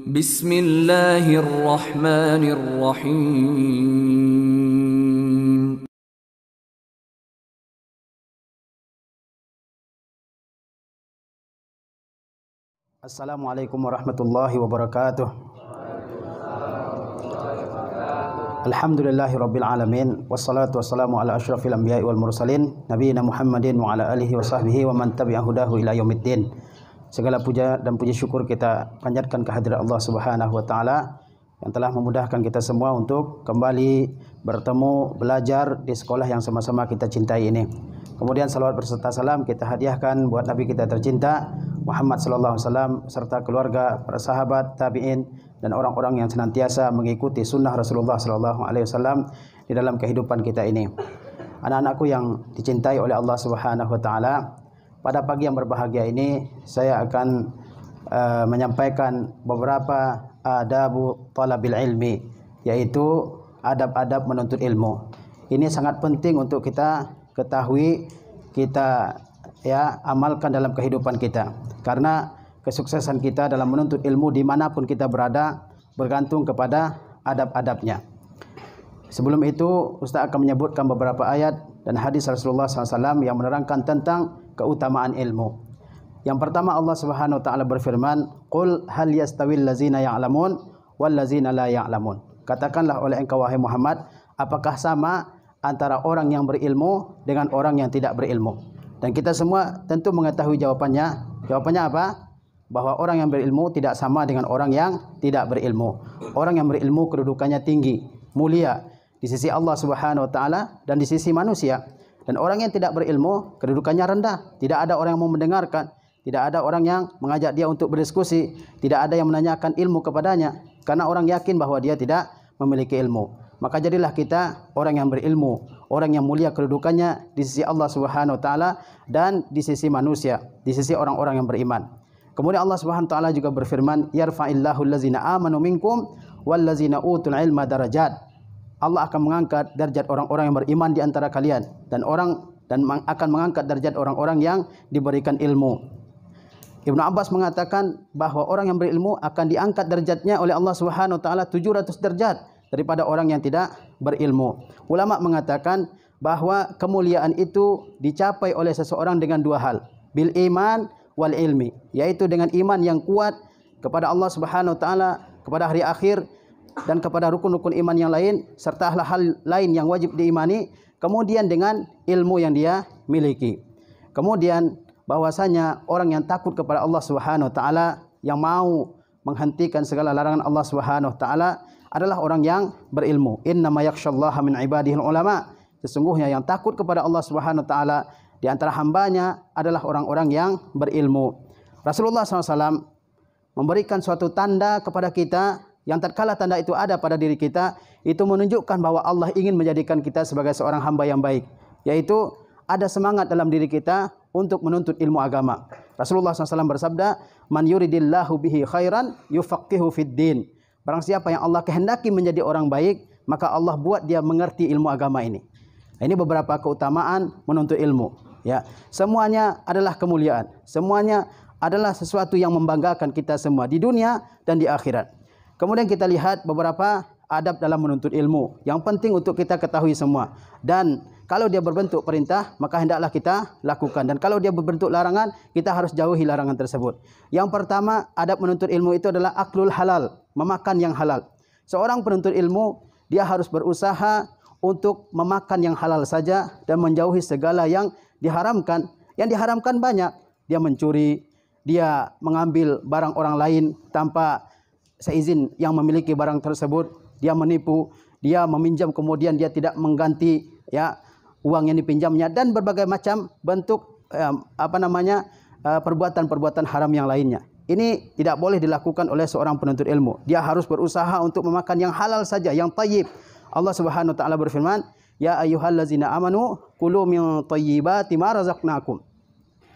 Bismillahirrahmanirrahim. Assalamualaikum warahmatullahi wabarakatuh. Alhamdulillahirabbil alamin wassalatu wassalamu ala asyrafil anbiya'i wal mursalin nabiyina Muhammadin wa ala alihi wa sahbihi wa man tabi'ahu hudahu ila yaumiddin. Segala puja dan puji syukur kita panjatkan kehadirat Allah Subhanahu wa taala yang telah memudahkan kita semua untuk kembali bertemu belajar di sekolah yang sama-sama kita cintai ini. Kemudian salawat berserta salam kita hadiahkan buat Nabi kita tercinta Muhammad sallallahu alaihi wasallam serta keluarga, para sahabat, tabi'in dan orang-orang yang senantiasa mengikuti sunnah Rasulullah sallallahu alaihi wasallam di dalam kehidupan kita ini. Anak-anakku yang dicintai oleh Allah Subhanahu wa taala, pada pagi yang berbahagia ini saya akan menyampaikan beberapa adabu talabil ilmi, yaitu adab-adab menuntut ilmu. Ini sangat penting untuk kita ketahui, kita amalkan dalam kehidupan kita. Karena kesuksesan kita dalam menuntut ilmu dimanapun kita berada bergantung kepada adab-adabnya. Sebelum itu, Ustaz akan menyebutkan beberapa ayat dan hadis Rasulullah SAW yang menerangkan tentang keutamaan ilmu. Yang pertama, Allah Subhanahu wa taala berfirman, "Qul hal yastawil ladzina ya'lamun wal ladzina la ya'lamun." Katakanlah oleh engkau wahai Muhammad, apakah sama antara orang yang berilmu dengan orang yang tidak berilmu? Dan kita semua tentu mengetahui jawabannya. Jawabannya apa? Bahwa orang yang berilmu tidak sama dengan orang yang tidak berilmu. Orang yang berilmu kedudukannya tinggi, mulia di sisi Allah Subhanahu wa taala dan di sisi manusia. Dan orang yang tidak berilmu kedudukannya rendah. Tidak ada orang yang mau mendengarkan, tidak ada orang yang mengajak dia untuk berdiskusi, tidak ada yang menanyakan ilmu kepadanya karena orang yakin bahwa dia tidak memiliki ilmu. Maka jadilah kita orang yang berilmu, orang yang mulia kedudukannya di sisi Allah Subhanahu wa taala dan di sisi manusia, di sisi orang-orang yang beriman. Kemudian Allah Subhanahu wa taala juga berfirman, "Yarfa'illahu allazina amanu minkum wallazina utul ilma darajat." Allah akan mengangkat derajat orang-orang yang beriman di antara kalian dan akan mengangkat derajat orang-orang yang diberikan ilmu. Ibnu Abbas mengatakan bahwa orang yang berilmu akan diangkat derajatnya oleh Allah Subhanahu wa taala 700 derajat daripada orang yang tidak berilmu. Ulama mengatakan bahwa kemuliaan itu dicapai oleh seseorang dengan dua hal, bil iman wal ilmi, yaitu dengan iman yang kuat kepada Allah Subhanahu wa taala, kepada hari akhir dan kepada rukun-rukun iman yang lain serta hal lain yang wajib diimani, kemudian dengan ilmu yang dia miliki. Kemudian bahwasanya orang yang takut kepada Allah Subhanahu wa taala, yang mau menghentikan segala larangan Allah Subhanahu wa taala adalah orang yang berilmu. Innama yakhsyallaha min ibadihil ulama. Sesungguhnya yang takut kepada Allah Subhanahu wa taala di antara hambanya adalah orang-orang yang berilmu. Rasulullah SAW memberikan suatu tanda kepada kita yang tatkala tanda itu ada pada diri kita, itu menunjukkan bahwa Allah ingin menjadikan kita sebagai seorang hamba yang baik, yaitu ada semangat dalam diri kita untuk menuntut ilmu agama. Rasulullah SAW bersabda, "Man yuridillahu bihi khairan yufaqihu fid din." Barang siapa yang Allah kehendaki menjadi orang baik, maka Allah buat dia mengerti ilmu agama ini. Ini beberapa keutamaan menuntut ilmu. Ya, semuanya adalah kemuliaan. Semuanya adalah sesuatu yang membanggakan kita semua di dunia dan di akhirat. Kemudian kita lihat beberapa adab dalam menuntut ilmu yang penting untuk kita ketahui semua. Dan kalau dia berbentuk perintah, maka hendaklah kita lakukan. Dan kalau dia berbentuk larangan, kita harus jauhi larangan tersebut. Yang pertama, adab menuntut ilmu itu adalah aklul halal, memakan yang halal. Seorang penuntut ilmu, dia harus berusaha untuk memakan yang halal saja dan menjauhi segala yang diharamkan. Yang diharamkan banyak. Dia mencuri, dia mengambil barang orang lain tanpa seizin yang memiliki barang tersebut, dia menipu, dia meminjam kemudian dia tidak mengganti uang yang dipinjamnya, dan berbagai macam bentuk perbuatan-perbuatan haram yang lainnya. Ini tidak boleh dilakukan oleh seorang penuntut ilmu. Dia harus berusaha untuk memakan yang halal saja, yang thayyib. Allah Subhanahu wa taala berfirman, "Ya ayyuhallazina amanu kulu min thayyibati ma razaqnakum."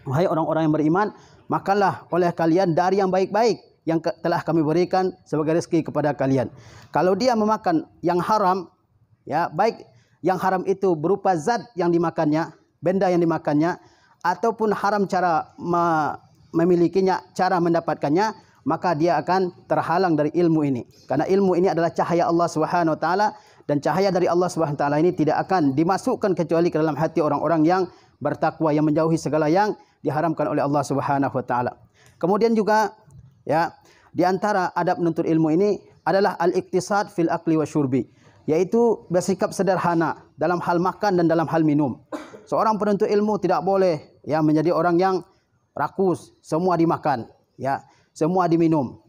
Wahai orang-orang yang beriman, makanlah oleh kalian dari yang baik-baik yang telah kami berikan sebagai rezeki kepada kalian. Kalau dia memakan yang haram, baik yang haram itu berupa zat yang dimakannya, benda yang dimakannya, ataupun haram cara memilikinya, cara mendapatkannya, maka dia akan terhalang dari ilmu ini. Karena ilmu ini adalah cahaya Allah Subhanahu wa taala, dan cahaya dari Allah Subhanahu wa taala ini tidak akan dimasukkan kecuali ke dalam hati orang-orang yang bertakwa, yang menjauhi segala yang diharamkan oleh Allah Subhanahu wa taala. Kemudian juga ya, di antara adab menuntut ilmu ini adalah al-iktisad fil akli wa syurbi, yaitu bersikap sederhana dalam hal makan dan dalam hal minum. Seorang penuntut ilmu tidak boleh ya menjadi orang yang rakus, semua dimakan, ya, semua diminum.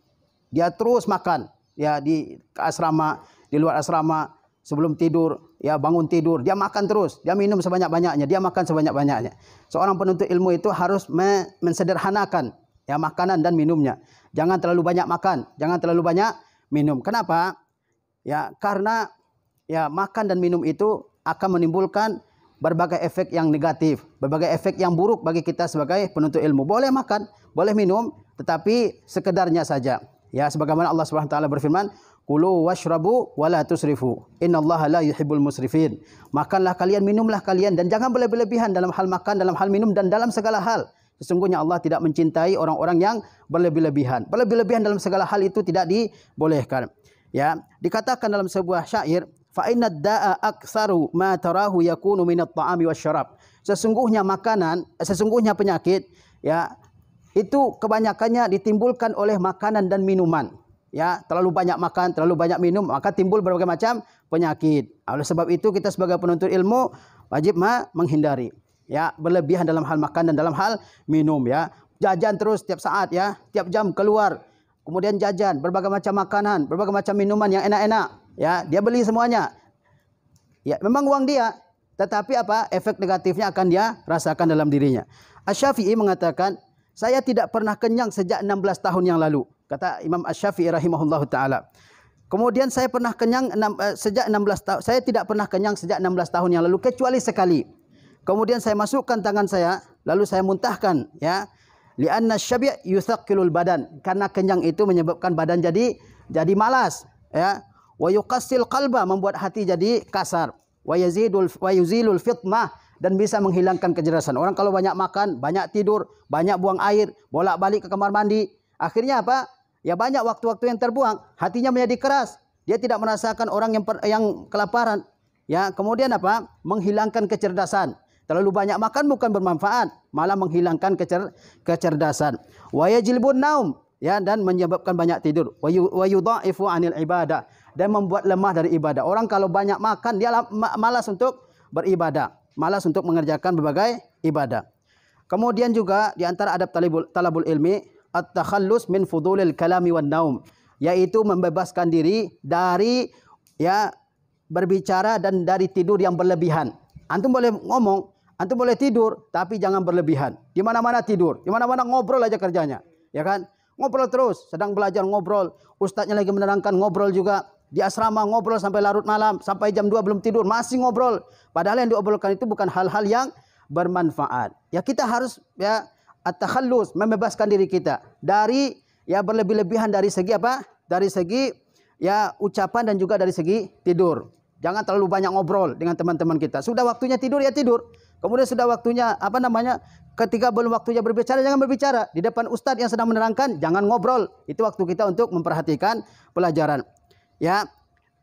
Dia terus makan, ya, di asrama, di luar asrama, sebelum tidur, ya, bangun tidur, dia makan terus, dia minum sebanyak-banyaknya, dia makan sebanyak-banyaknya. Seorang penuntut ilmu itu harus mensederhanakan ya makanan dan minumnya. Jangan terlalu banyak makan, jangan terlalu banyak minum. Kenapa? Ya, karena ya makan dan minum itu akan menimbulkan berbagai efek yang negatif, berbagai efek yang buruk bagi kita sebagai penuntut ilmu. Boleh makan, boleh minum, tetapi sekedarnya saja. Ya, sebagaimana Allah Subhanahu wa taala berfirman, "Kulu washrabu wa la tusrifu. Innallaha la yuhibbul musrifin." Makanlah kalian, minumlah kalian, dan jangan berlebihan dalam hal makan, dalam hal minum, dan dalam segala hal. Sesungguhnya Allah tidak mencintai orang-orang yang berlebihan. Berlebihan dalam segala hal itu tidak dibolehkan. Ya, dikatakan dalam sebuah syair, fa inna da'a aktsaru ma tarahu yakunu minat ta'ami wasyarab. Sesungguhnya penyakit ya itu kebanyakannya ditimbulkan oleh makanan dan minuman. Ya, terlalu banyak makan, terlalu banyak minum, maka timbul berbagai macam penyakit. Oleh sebab itu kita sebagai penuntut ilmu wajib menghindari ya berlebihan dalam hal makan dan dalam hal minum, ya. Jajan terus tiap saat, ya, tiap jam keluar. Kemudian jajan berbagai macam makanan, berbagai macam minuman yang enak-enak, ya. Dia beli semuanya. Ya, memang uang dia, tetapi apa? Efek negatifnya akan dia rasakan dalam dirinya. Asy-Syafi'i mengatakan, "Saya tidak pernah kenyang sejak 16 tahun yang lalu." Kata Imam Asy-Syafi'i rahimahullahu taala. Kemudian saya pernah kenyang sejak 16 tahun. Saya tidak pernah kenyang sejak 16 tahun yang lalu kecuali sekali. Kemudian saya masukkan tangan saya, lalu saya muntahkan, ya. Li'anna asy-syabi' yuthaqqilul badan. Karena kenyang itu menyebabkan badan jadi malas, ya. Wa yuqassil qalba, membuat hati jadi kasar. Wa yuzilul fitmah, dan bisa menghilangkan kecerdasan. Orang kalau banyak makan, banyak tidur, banyak buang air, bolak-balik ke kamar mandi, akhirnya apa? Ya banyak waktu-waktu yang terbuang, hatinya menjadi keras. Dia tidak merasakan orang yang kelaparan. Ya, kemudian apa? Menghilangkan kecerdasan. Terlalu banyak makan bukan bermanfaat, malah menghilangkan kecerdasan. Wa yajlibun naum, ya, dan menyebabkan banyak tidur. Wa yudha'ifu 'anil ibadah, dan membuat lemah dari ibadah. Orang kalau banyak makan, dia malas untuk beribadah, malas untuk mengerjakan berbagai ibadah. Kemudian juga di antara adab talabul ilmi, at-takhallus min fudulil kalami wan naum, yaitu membebaskan diri dari ya berbicara dan dari tidur yang berlebihan. Antum boleh ngomong, antum boleh tidur, tapi jangan berlebihan. Di mana-mana tidur, di mana-mana ngobrol aja kerjanya, ya kan? Ngobrol terus, sedang belajar ngobrol, ustadznya lagi menerangkan ngobrol juga. Di asrama ngobrol sampai larut malam, sampai jam 2 belum tidur, masih ngobrol. Padahal yang diobrolkan itu bukan hal-hal yang bermanfaat. Ya, kita harus ya at-takhallus, membebaskan diri kita dari ya berlebih-lebihan dari segi apa? Dari segi ya ucapan dan juga dari segi tidur. Jangan terlalu banyak ngobrol dengan teman-teman kita. Sudah waktunya tidur, ya tidur. Kemudian sudah waktunya ketika belum waktunya berbicara, jangan berbicara. Di depan ustadz yang sedang menerangkan, jangan ngobrol. Itu waktu kita untuk memperhatikan pelajaran. Ya,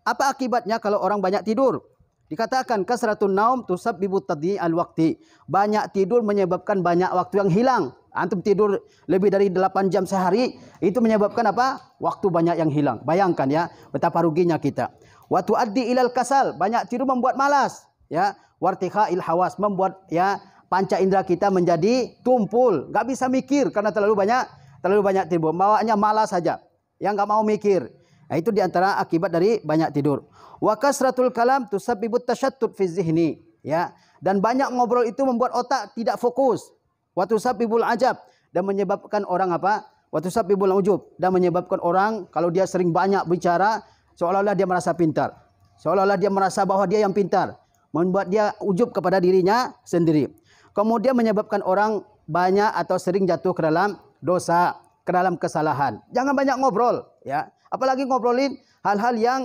apa akibatnya kalau orang banyak tidur? Dikatakan kasratun naum tusabbibu tadyi'al waqti. Banyak tidur menyebabkan banyak waktu yang hilang. Antum tidur lebih dari 8 jam sehari, itu menyebabkan apa? Waktu banyak yang hilang. Bayangkan ya, betapa ruginya kita. Wa tuaddi ilal kasal, banyak tidur membuat malas, ya. Wartiqail hawas, membuat ya panca indera kita menjadi tumpul, enggak bisa mikir karena terlalu banyak tidur. Bawaannya malas saja, yang enggak mau mikir. Nah, itu diantara akibat dari banyak tidur. Wa kasratul kalam tusabbibut tasyattut fi zihni, ya. Dan banyak ngobrol itu membuat otak tidak fokus. Wa tusabbibul ajab, dan menyebabkan orang apa? Wa tusabbibul ujub, dan menyebabkan orang kalau dia sering banyak bicara, seolah-olah dia merasa pintar. Seolah-olah dia merasa bahwa dia yang pintar. Membuat dia ujub kepada dirinya sendiri. Kemudian menyebabkan orang banyak atau sering jatuh ke dalam dosa, ke dalam kesalahan. Jangan banyak ngobrol, ya. Apalagi ngobrolin hal-hal yang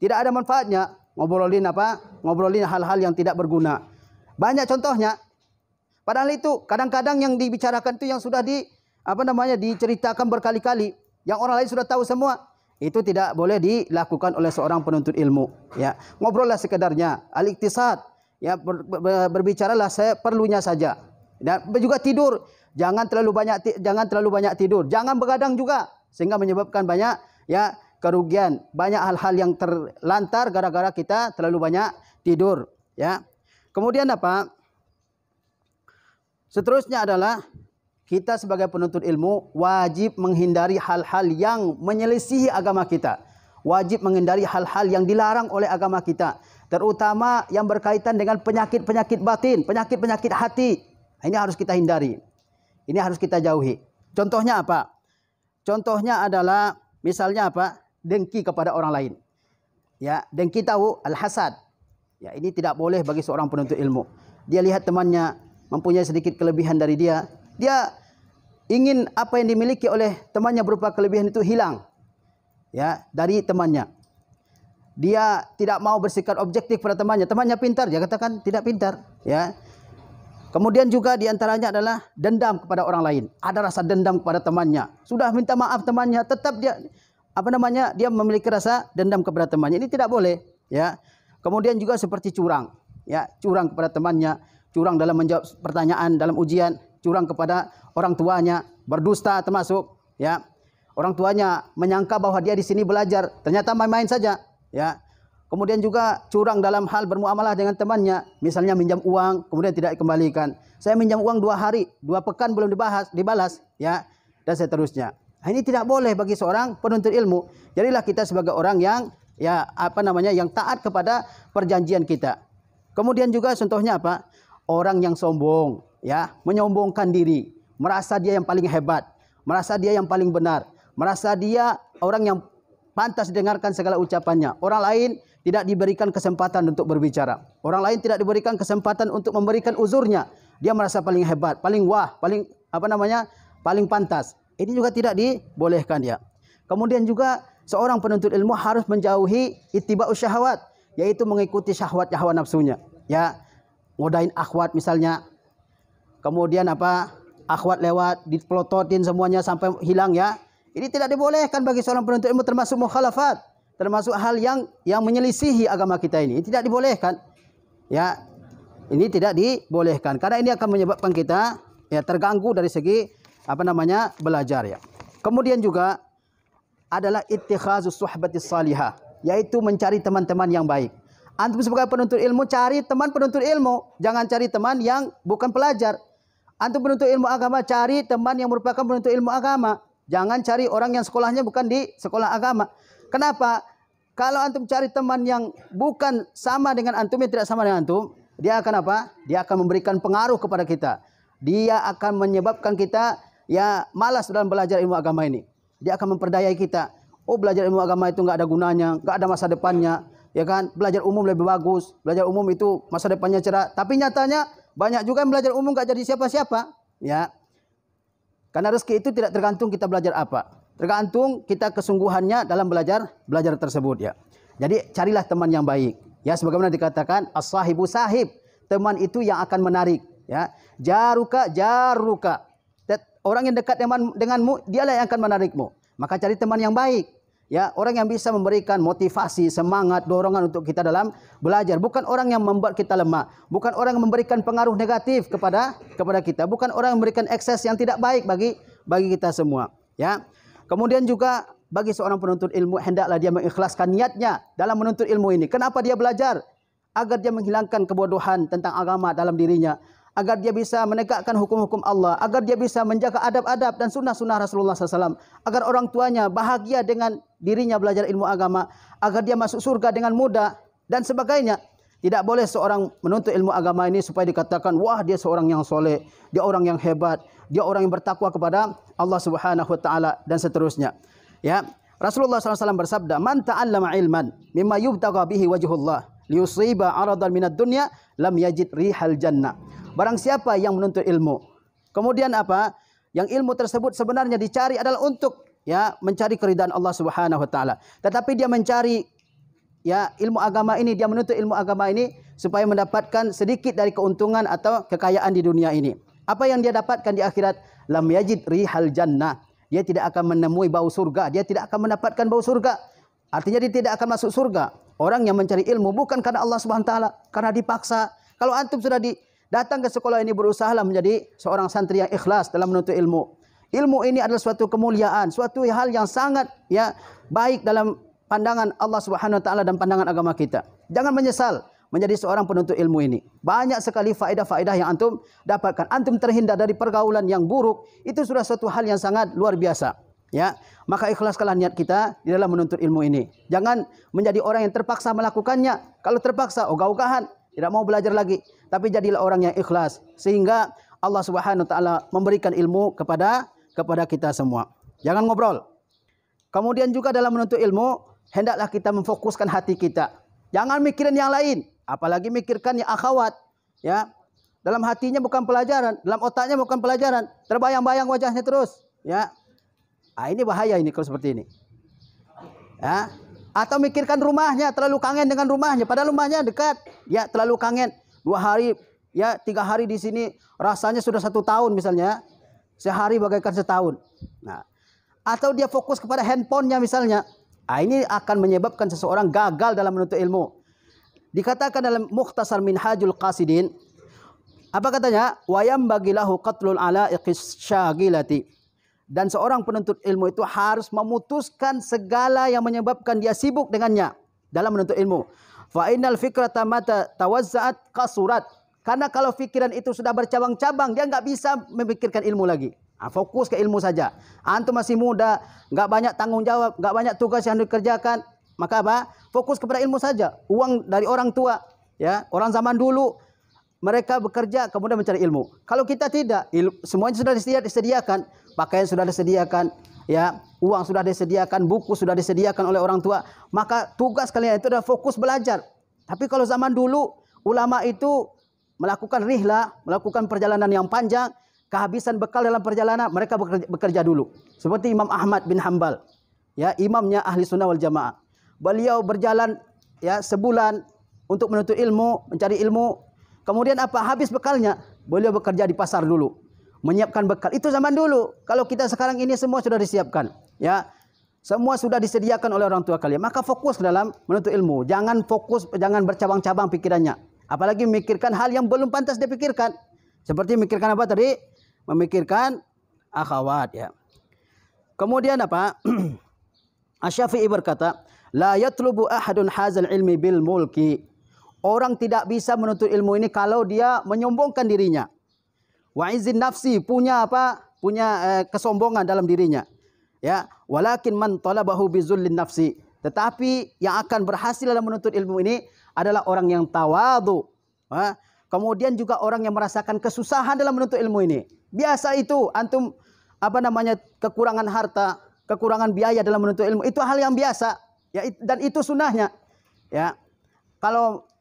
tidak ada manfaatnya. Ngobrolin apa? Ngobrolin hal-hal yang tidak berguna. Banyak contohnya. Padahal itu kadang-kadang yang dibicarakan itu yang sudah diceritakan berkali-kali. yang orang lain sudah tahu semua. Itu tidak boleh dilakukan oleh seorang penuntut ilmu. Ya, ngobrollah sekedarnya, al-iktisad. Ya, berbicaralah seperlunya saja. Dan juga tidur, jangan terlalu banyak tidur, jangan begadang juga sehingga menyebabkan banyak ya kerugian, banyak hal-hal yang terlantar gara-gara kita terlalu banyak tidur. Ya, kemudian apa? Seterusnya adalah kita sebagai penuntut ilmu wajib menghindari hal-hal yang menyelisihi agama kita. Wajib menghindari hal-hal yang dilarang oleh agama kita. Terutama yang berkaitan dengan penyakit-penyakit batin, penyakit-penyakit hati. Ini harus kita hindari. Ini harus kita jauhi. Contohnya apa? Contohnya adalah misalnya apa? Dengki kepada orang lain. Ya, dengki tahu al-hasad. Ya, ini tidak boleh bagi seorang penuntut ilmu. Dia lihat temannya mempunyai sedikit kelebihan dari dia. Dia ingin apa yang dimiliki oleh temannya berupa kelebihan itu hilang. Ya, dari temannya. Dia tidak mau bersikap objektif pada temannya. Temannya pintar, dia katakan tidak pintar. Ya. Kemudian juga diantaranya adalah dendam kepada orang lain. Ada rasa dendam kepada temannya. Sudah minta maaf temannya, tetap dia dia memiliki rasa dendam kepada temannya. Ini tidak boleh. Ya. Kemudian juga seperti curang. Ya, curang kepada temannya, curang dalam menjawab pertanyaan dalam ujian, curang kepada orang tuanya, berdusta termasuk. Ya. Orang tuanya menyangka bahwa dia di sini belajar, ternyata main-main saja. Ya. Kemudian juga curang dalam hal bermuamalah dengan temannya, misalnya minjam uang kemudian tidak dikembalikan. Saya minjam uang 2 hari, 2 pekan belum dibalas, ya, dan seterusnya. Nah, ini tidak boleh bagi seorang penuntut ilmu. Jadilah kita sebagai orang yang yang taat kepada perjanjian kita. Kemudian juga contohnya apa? Orang yang sombong, ya, menyombongkan diri, merasa dia yang paling hebat, merasa dia yang paling benar, merasa dia orang yang pantas dengarkan segala ucapannya. Orang lain tidak diberikan kesempatan untuk berbicara. Orang lain tidak diberikan kesempatan untuk memberikan uzurnya. Dia merasa paling hebat, paling wah, paling paling pantas. Ini juga tidak dibolehkan dia. Kemudian juga seorang penuntut ilmu harus menjauhi ittiba'us syahwat, yaitu mengikuti syahwat hawa nafsunya. Ya, ngodain akhwat misalnya. Kemudian akhwat lewat dipelototin semuanya sampai hilang, ya. Ini tidak dibolehkan bagi seorang penuntut ilmu, termasuk mukhalafat, termasuk hal yang menyelisihi agama kita ini. Ini tidak dibolehkan. Ya. Ini tidak dibolehkan karena ini akan menyebabkan kita ya terganggu dari segi belajar, ya. Kemudian juga adalah ittikhazus suhbatis salihah, yaitu mencari teman-teman yang baik. Antum sebagai penuntut ilmu cari teman penuntut ilmu, jangan cari teman yang bukan pelajar. Antum penuntut ilmu agama cari teman yang merupakan penuntut ilmu agama. Jangan cari orang yang sekolahnya bukan di sekolah agama. Kenapa? Kalau antum cari teman yang bukan sama dengan antum, yang tidak sama dengan antum, dia akan apa? Dia akan memberikan pengaruh kepada kita. Dia akan menyebabkan kita ya malas dalam belajar ilmu agama ini. Dia akan memperdayai kita. Oh, belajar ilmu agama itu nggak ada gunanya, nggak ada masa depannya, ya kan? Belajar umum lebih bagus. Belajar umum itu masa depannya cerah. Tapi nyatanya banyak juga yang belajar umum nggak jadi siapa-siapa, ya. Karena rezeki itu tidak tergantung kita belajar apa. Tergantung kita kesungguhannya dalam belajar tersebut, ya. Jadi carilah teman yang baik. Ya, sebagaimana dikatakan as-sahibu sahib, teman itu yang akan menarik, ya. Jaruka. Orang yang dekat denganmu, dialah yang akan menarikmu. Maka cari teman yang baik, ya, orang yang bisa memberikan motivasi, semangat, dorongan untuk kita dalam belajar, bukan orang yang membuat kita lemah, bukan orang yang memberikan pengaruh negatif kepada kita, bukan orang yang memberikan ekses yang tidak baik bagi kita semua, ya. Kemudian juga bagi seorang penuntut ilmu hendaklah dia mengikhlaskan niatnya dalam menuntut ilmu ini. Kenapa dia belajar? Agar dia menghilangkan kebodohan tentang agama dalam dirinya, agar dia bisa menegakkan hukum-hukum Allah, agar dia bisa menjaga adab-adab dan sunnah-sunnah Rasulullah SAW, agar orang tuanya bahagia dengan dirinya belajar ilmu agama, agar dia masuk surga dengan mudah, dan sebagainya. Tidak boleh seorang menuntut ilmu agama ini supaya dikatakan, wah dia seorang yang soleh, dia orang yang hebat, dia orang yang bertakwa kepada Allah Subhanahu Wa Taala, dan seterusnya. Ya, Rasulullah SAW bersabda, man ta'allama ilman mimma yubtagha bihi wajhullah liyusiba aradan minad dunya lam yajid rihal jannah. Barang siapa yang menuntut ilmu, kemudian yang ilmu tersebut sebenarnya dicari adalah untuk ya mencari keridhaan Allah Subhanahu Wa Taala. Tetapi dia mencari ya ilmu agama ini, dia menuntut ilmu agama ini supaya mendapatkan sedikit dari keuntungan atau kekayaan di dunia ini. Apa yang dia dapatkan di akhirat? Lam yajid rihal jannah. dia tidak akan menemui bau surga, dia tidak akan mendapatkan bau surga. Artinya dia tidak akan masuk surga. Orang yang mencari ilmu bukan karena Allah Subhanahu wa taala, karena dipaksa. Kalau antum sudah datang ke sekolah ini, berusahalah menjadi seorang santri yang ikhlas dalam menuntut ilmu. Ilmu ini adalah suatu kemuliaan, suatu hal yang sangat baik dalam pandangan Allah Subhanahu wa taala dan pandangan agama kita. Jangan menyesal menjadi seorang penuntut ilmu ini. Banyak sekali faedah-faedah yang antum dapatkan. Antum terhindar dari pergaulan yang buruk, itu sudah suatu hal yang sangat luar biasa. Ya, maka ikhlaskanlah niat kita di dalam menuntut ilmu ini. Jangan menjadi orang yang terpaksa melakukannya. Kalau terpaksa, ogah-ogahan, tidak mau belajar lagi. Tapi jadilah orang yang ikhlas, sehingga Allah Subhanahu wa taala memberikan ilmu kepada kita semua. Jangan ngobrol. Kemudian juga dalam menuntut ilmu, hendaklah kita memfokuskan hati kita. Jangan mikirin yang lain, apalagi mikirkan yang akhwat, ya. Dalam hatinya bukan pelajaran, dalam otaknya bukan pelajaran, terbayang-bayang wajahnya terus, ya. Ini bahaya ini kalau seperti ini. Ya. Atau mikirkan rumahnya, terlalu kangen dengan rumahnya, padahal rumahnya dekat. Ya, terlalu kangen. 2 hari, 3 hari di sini rasanya sudah 1 tahun misalnya. Sehari bagaikan setahun. Nah, atau dia fokus kepada handphonenya misalnya. Ini akan menyebabkan seseorang gagal dalam menuntut ilmu. Dikatakan dalam Mukhtasar Minhajul Qasidin, apa katanya? Wayam bagilahu qatlul alaiqis syagilati. Dan seorang penuntut ilmu itu harus memutuskan segala yang menyebabkan dia sibuk dengannya dalam menuntut ilmu. Fa innal fikrata mata tawazza'at qasurat. Karena kalau fikiran itu sudah bercabang-cabang, dia nggak bisa memikirkan ilmu lagi. Fokus ke ilmu saja. Antum masih muda, nggak banyak tanggung jawab, nggak banyak tugas yang dikerjakan. Maka apa? Fokus kepada ilmu saja. Uang dari orang tua, ya, orang zaman dulu mereka bekerja kemudian mencari ilmu. Kalau kita tidak, semuanya sudah disediakan, pakaian sudah disediakan, ya, uang sudah disediakan, buku sudah disediakan oleh orang tua, maka tugas kalian itu adalah fokus belajar. Tapi kalau zaman dulu ulama itu melakukan rihlah, melakukan perjalanan yang panjang, kehabisan bekal dalam perjalanan, mereka bekerja dulu. Seperti Imam Ahmad bin Hanbal, ya, imamnya Ahli Sunnah wal Jamaah. Beliau berjalan, ya, sebulan untuk menuntut ilmu, mencari ilmu. Kemudian apa? Habis bekalnya, beliau bekerja di pasar dulu, menyiapkan bekal. Itu zaman dulu. Kalau kita sekarang ini semua sudah disiapkan, ya. Semua sudah disediakan oleh orang tua kalian. Maka fokus dalam menuntut ilmu. Jangan bercabang-cabang pikirannya. Apalagi memikirkan hal yang belum pantas dipikirkan. Seperti memikirkan apa tadi? Memikirkan akhwat, ya. Kemudian apa? Asy-Syafi'i berkata, la yatlubu ahadun hazal ilmi bil mulki. Orang tidak bisa menuntut ilmu ini kalau dia menyombongkan dirinya. Wa izin nafsi, punya apa? Punya kesombongan dalam dirinya. Ya, walakin man talabahu bizullin nafsi. Tetapi yang akan berhasil dalam menuntut ilmu ini adalah orang yang tawadhu. Kemudian juga orang yang merasakan kesusahan dalam menuntut ilmu ini. Biasa itu antum kekurangan harta, kekurangan biaya dalam menuntut ilmu, itu hal yang biasa, ya, dan itu sunnahnya. Ya. Kalau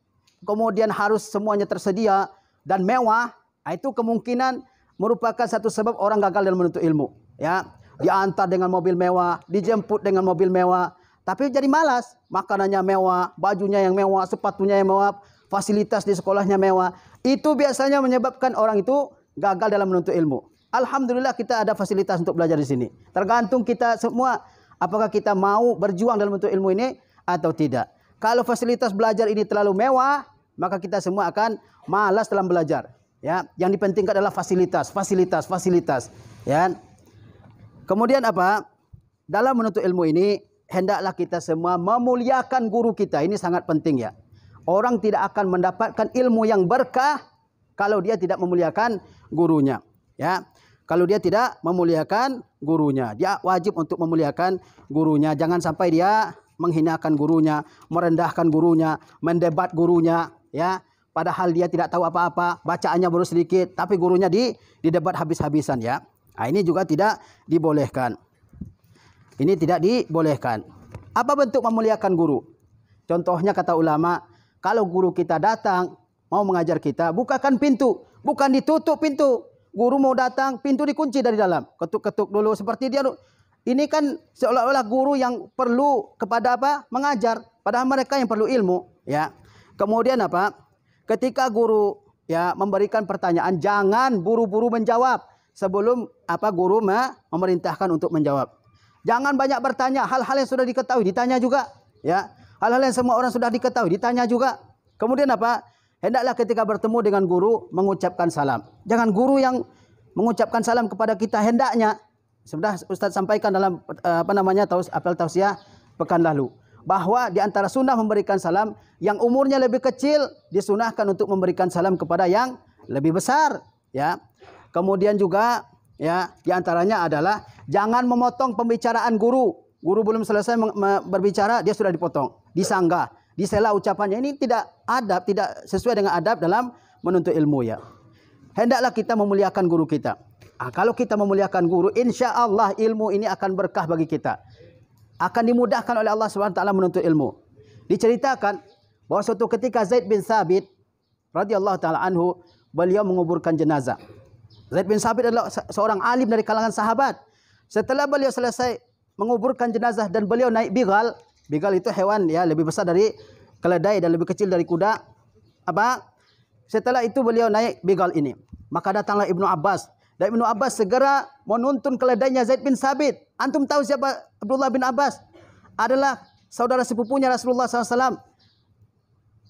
kemudian harus semuanya tersedia dan mewah, itu kemungkinan merupakan satu sebab orang gagal dalam menuntut ilmu, ya. Diantar dengan mobil mewah, dijemput dengan mobil mewah, tapi jadi malas. Makanannya mewah, bajunya yang mewah, sepatunya yang mewah, fasilitas di sekolahnya mewah. Itu biasanya menyebabkan orang itu gagal dalam menuntut ilmu. Alhamdulillah kita ada fasilitas untuk belajar di sini. Tergantung kita semua apakah kita mau berjuang dalam menuntut ilmu ini atau tidak. Kalau fasilitas belajar ini terlalu mewah, maka kita semua akan malas dalam belajar. Ya, yang dipentingkan adalah fasilitas. Ya. Kemudian apa? Dalam menuntut ilmu ini hendaklah kita semua memuliakan guru kita. Ini sangat penting, ya. Orang tidak akan mendapatkan ilmu yang berkah kalau dia tidak memuliakan gurunya. Ya. Kalau dia tidak memuliakan gurunya, dia wajib untuk memuliakan gurunya. Jangan sampai dia menghinakan gurunya, merendahkan gurunya, mendebat gurunya, ya. Padahal dia tidak tahu apa-apa, bacaannya baru sedikit, tapi gurunya didebat habis-habisan, ya. Nah, ini juga tidak dibolehkan. Ini tidak dibolehkan. Apa bentuk memuliakan guru? Contohnya kata ulama, kalau guru kita datang mau mengajar kita, bukakan pintu, bukan ditutup pintu. Guru mau datang, pintu dikunci dari dalam, ketuk-ketuk dulu seperti dia. Ini kan seolah-olah guru yang perlu kepada apa? Mengajar, padahal mereka yang perlu ilmu, ya. Kemudian apa? Ketika guru, ya, memberikan pertanyaan, jangan buru-buru menjawab. sebelum guru memerintahkan untuk menjawab. Jangan banyak bertanya, hal-hal yang sudah diketahui ditanya juga, ya. Hal-hal yang semua orang sudah diketahui ditanya juga. Kemudian hendaklah ketika bertemu dengan guru mengucapkan salam. Jangan guru yang mengucapkan salam kepada kita, hendaknya sudah Ustaz sampaikan dalam apel tausiah pekan lalu, bahwa di antara sunnah memberikan salam, yang umurnya lebih kecil disunahkan untuk memberikan salam kepada yang lebih besar, ya. Kemudian juga, ya, di antaranya adalah jangan memotong pembicaraan guru. Guru belum selesai berbicara, dia sudah dipotong, disanggah, disela ucapannya. Ini tidak adab, tidak sesuai dengan adab dalam menuntut ilmu, ya. Hendaklah kita memuliakan guru kita. Kalau kita memuliakan guru, insya Allah ilmu ini akan berkah bagi kita. Akan dimudahkan oleh Allah SWT menuntut ilmu. Diceritakan bahwa suatu ketika Zaid bin Thabit radhiyallahu taala anhu, beliau menguburkan jenazah. Zaid bin Thabit adalah seorang alim dari kalangan sahabat. Setelah beliau selesai menguburkan jenazah dan beliau naik bigal. Bigal itu hewan, ya, lebih besar dari keledai dan lebih kecil dari kuda. Setelah itu beliau naik bigal ini. Maka datanglah Ibnu Abbas. Dan Ibnu Abbas segera menuntun keledainya Zaid bin Thabit. Antum tahu siapa Abdullah bin Abbas? Adalah saudara sepupunya Rasulullah SAW.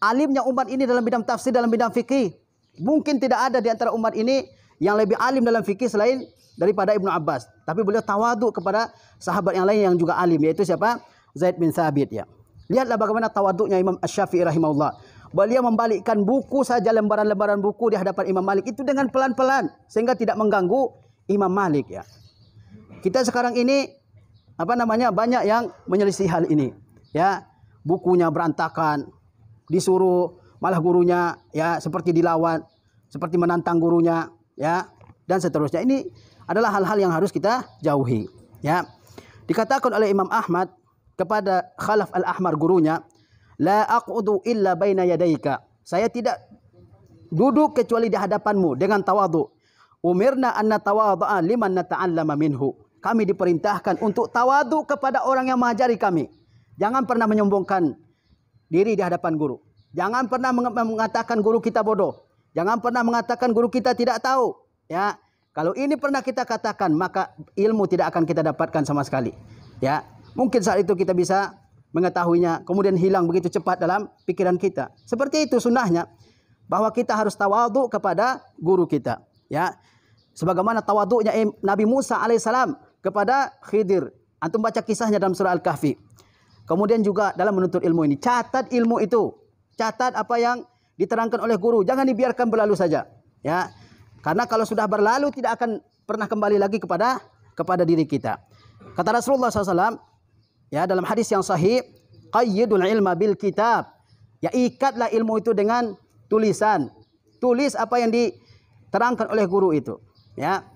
Alimnya umat ini dalam bidang tafsir, dalam bidang fikih. Mungkin tidak ada di antara umat ini yang lebih alim dalam fikih selain daripada Ibnu Abbas. Tapi beliau tawaduk kepada sahabat yang lain yang juga alim, yaitu siapa? Zaid bin Thabit, ya. Lihatlah bagaimana tawaduknya Imam Asy-Syafi'i rahimahullah. Beliau membalikkan buku saja, lembaran-lembaran buku di hadapan Imam Malik itu dengan pelan-pelan sehingga tidak mengganggu Imam Malik, ya. Kita sekarang ini banyak yang menyelisih hal ini, ya. Bukunya berantakan, disuruh malah gurunya, ya, seperti dilawan, seperti menantang gurunya, ya, dan seterusnya. Ini adalah hal-hal yang harus kita jauhi, ya. Dikatakan oleh Imam Ahmad kepada Khalaf al-Ahmar, gurunya, la aqudu illa baina yadaika. Saya tidak duduk kecuali di hadapanmu dengan tawadhu. Umirna an natawadha'a liman nata'allama minhu. Kami diperintahkan untuk tawadhu kepada orang yang mengajari kami. Jangan pernah menyombongkan diri di hadapan guru. Jangan pernah mengatakan guru kita bodoh. Jangan pernah mengatakan guru kita tidak tahu, ya. Kalau ini pernah kita katakan, maka ilmu tidak akan kita dapatkan sama sekali, ya. Mungkin saat itu kita bisa mengetahuinya, kemudian hilang begitu cepat dalam pikiran kita. Seperti itu sunnahnya, bahwa kita harus tawadhu kepada guru kita, ya. Sebagaimana tawadhunya Nabi Musa alaihissalam kepada Khidir. Antum baca kisahnya dalam surah Al-Kahfi. Kemudian juga dalam menuntut ilmu ini, catat ilmu itu. Catat apa yang diterangkan oleh guru. Jangan dibiarkan berlalu saja, ya. Karena kalau sudah berlalu tidak akan pernah kembali lagi kepada diri kita. Kata Rasulullah SAW, ya, dalam hadis yang sahih, qayyidul ilma bil kitab. Ya, ikatlah ilmu itu dengan tulisan. Tulis apa yang diterangkan oleh guru itu, ya.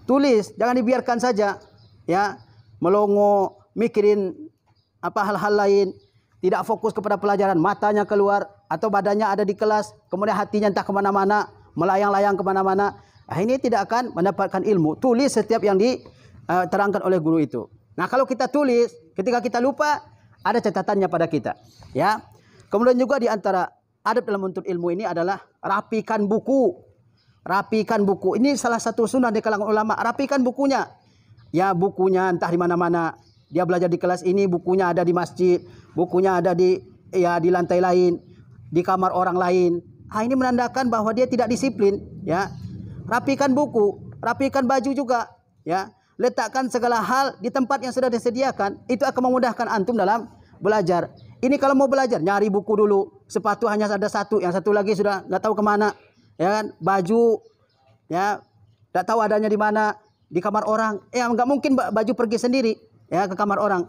Tulis, jangan dibiarkan saja, ya, melongo, mikirin hal-hal lain, tidak fokus kepada pelajaran, matanya keluar atau badannya ada di kelas, kemudian hatinya entah kemana-mana, melayang-layang kemana-mana. Ini tidak akan mendapatkan ilmu. Tulis setiap yang diterangkan oleh guru itu. Nah, kalau kita tulis, ketika kita lupa, ada catatannya pada kita, ya. Kemudian juga di antara adab dalam menuntut ilmu ini adalah rapikan buku. Rapikan buku. Ini salah satu sunnah di kalangan ulama. Rapikan bukunya. Ya, bukunya entah di mana-mana. Dia belajar di kelas ini, bukunya ada di masjid, bukunya ada di lantai lain, di kamar orang lain. Ini menandakan bahwa dia tidak disiplin, ya. Rapikan buku, rapikan baju juga, ya. Letakkan segala hal di tempat yang sudah disediakan. Itu akan memudahkan antum dalam belajar. Ini kalau mau belajar, nyari buku dulu. Sepatu hanya ada satu, yang satu lagi sudah nggak tahu kemana, ya kan? Baju, ya, nggak tahu adanya di mana, di kamar orang. Nggak mungkin baju pergi sendiri, ya, ke kamar orang.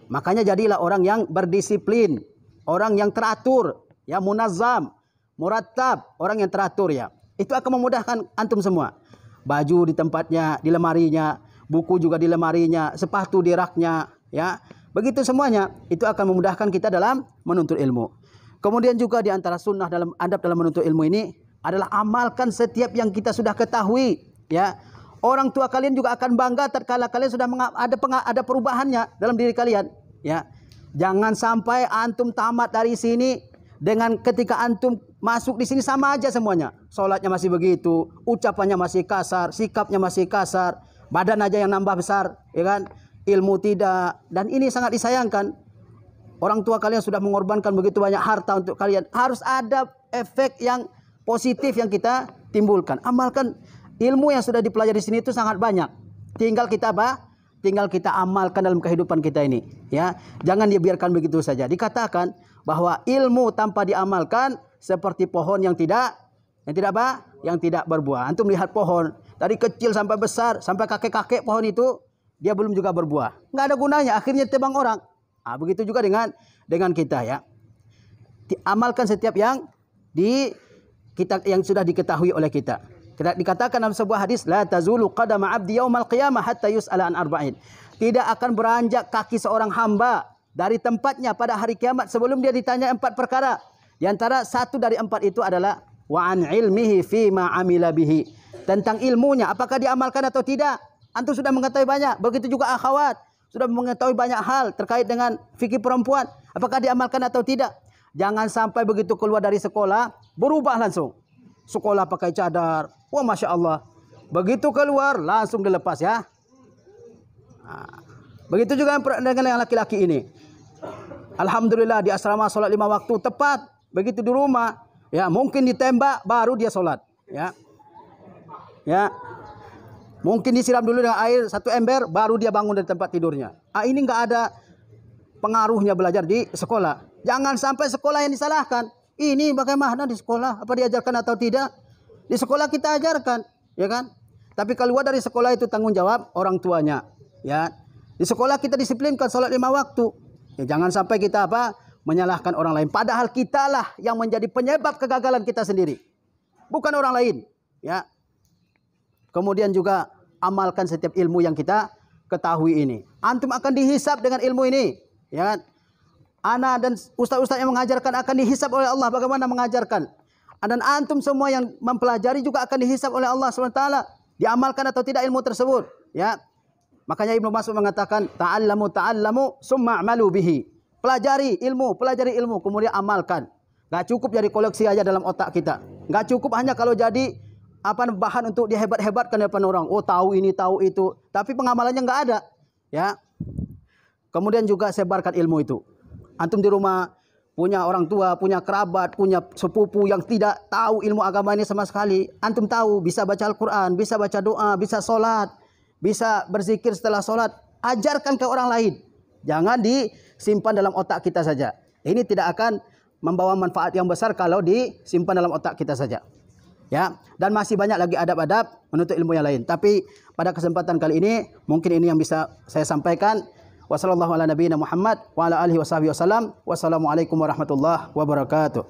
Makanya jadilah orang yang berdisiplin, orang yang teratur, ya, munazzam, murattab, orang yang teratur, ya. Itu akan memudahkan antum semua. Baju di tempatnya, di lemarinya, buku juga di lemarinya, sepatu di raknya, ya. Begitu semuanya, itu akan memudahkan kita dalam menuntut ilmu. Kemudian juga di antara sunnah dalam adab dalam menuntut ilmu ini adalah amalkan setiap yang kita sudah ketahui, ya. Orang tua kalian juga akan bangga tatkala kalian sudah ada perubahannya dalam diri kalian, ya. Jangan sampai antum tamat dari sini dengan ketika antum masuk di sini sama aja semuanya. Salatnya masih begitu, ucapannya masih kasar, sikapnya masih kasar, badan aja yang nambah besar, ya kan? Ilmu tidak. Dan ini sangat disayangkan. Orang tua kalian sudah mengorbankan begitu banyak harta untuk kalian. Harus ada efek yang positif yang kita timbulkan. Amalkan ilmu yang sudah dipelajari di sini itu sangat banyak. Tinggal kita apa? Tinggal kita amalkan dalam kehidupan kita ini, ya. Jangan dibiarkan begitu saja. Dikatakan bahwa ilmu tanpa diamalkan seperti pohon yang tidak apa? Yang tidak berbuah. Antum lihat pohon dari kecil sampai besar, sampai kakek-kakek pohon itu dia belum juga berbuah. Nggak ada gunanya, akhirnya tebang orang. Nah, begitu juga dengan kita, ya. Amalkan setiap yang yang sudah diketahui oleh kita. Dikatakan dalam sebuah hadis, la tazulu qadama 'abdi yaumal qiyamah hatta yus'ala an arba'in. Tidak akan beranjak kaki seorang hamba dari tempatnya pada hari kiamat sebelum dia ditanya 4 perkara. Di antara 1 dari 4 itu adalah wa an ilmihi fi ma 'amila bihi. Tentang ilmunya, apakah diamalkan atau tidak. Antum sudah mengetahui banyak, begitu juga akhwat, sudah mengetahui banyak hal terkait dengan fikih perempuan, apakah diamalkan atau tidak. Jangan sampai begitu keluar dari sekolah berubah langsung. Sekolah pakai cadar, wah masya Allah. Begitu keluar langsung dilepas, ya. Nah, begitu juga dengan yang laki-laki ini. Alhamdulillah di asrama sholat 5 waktu tepat. Begitu di rumah, ya mungkin ditembak baru dia sholat, ya. Ya, mungkin disiram dulu dengan air 1 ember baru dia bangun dari tempat tidurnya. Ini nggak ada pengaruhnya belajar di sekolah. Jangan sampai sekolah yang disalahkan. Ini bagaimana di sekolah? Apa diajarkan atau tidak? Di sekolah kita ajarkan, ya kan? Tapi keluar dari sekolah itu tanggung jawab orang tuanya, ya. Di sekolah kita disiplinkan sholat 5 waktu. Ya, jangan sampai kita menyalahkan orang lain. Padahal kitalah yang menjadi penyebab kegagalan kita sendiri, bukan orang lain, ya. Kemudian juga amalkan setiap ilmu yang kita ketahui ini. Antum akan dihisab dengan ilmu ini, ya kan? Ana dan ustaz-ustaz yang mengajarkan akan dihisab oleh Allah bagaimana mengajarkan. Dan antum semua yang mempelajari juga akan dihisab oleh Allah SWT. Diamalkan atau tidak ilmu tersebut, ya. Makanya Ibnu Mas'ud mengatakan ta'allamu summa a'malu bihi. Pelajari ilmu, kemudian amalkan. Gak cukup jadi koleksi aja dalam otak kita. Gak cukup hanya kalau jadi bahan untuk dihebat-hebatkan di depan orang. Oh, tahu ini, tahu itu. Tapi pengamalannya nggak ada, ya. Kemudian juga sebarkan ilmu itu. Antum di rumah punya orang tua, punya kerabat, punya sepupu yang tidak tahu ilmu agama ini sama sekali. Antum tahu, bisa baca Al-Quran, bisa baca doa, bisa sholat, bisa berzikir setelah sholat. Ajarkan ke orang lain. Jangan disimpan dalam otak kita saja. Ini tidak akan membawa manfaat yang besar kalau disimpan dalam otak kita saja, ya. Dan masih banyak lagi adab-adab menuntut ilmu yang lain. Tapi pada kesempatan kali ini mungkin ini yang bisa saya sampaikan. Wassalamualaikum warahmatullahi wabarakatuh.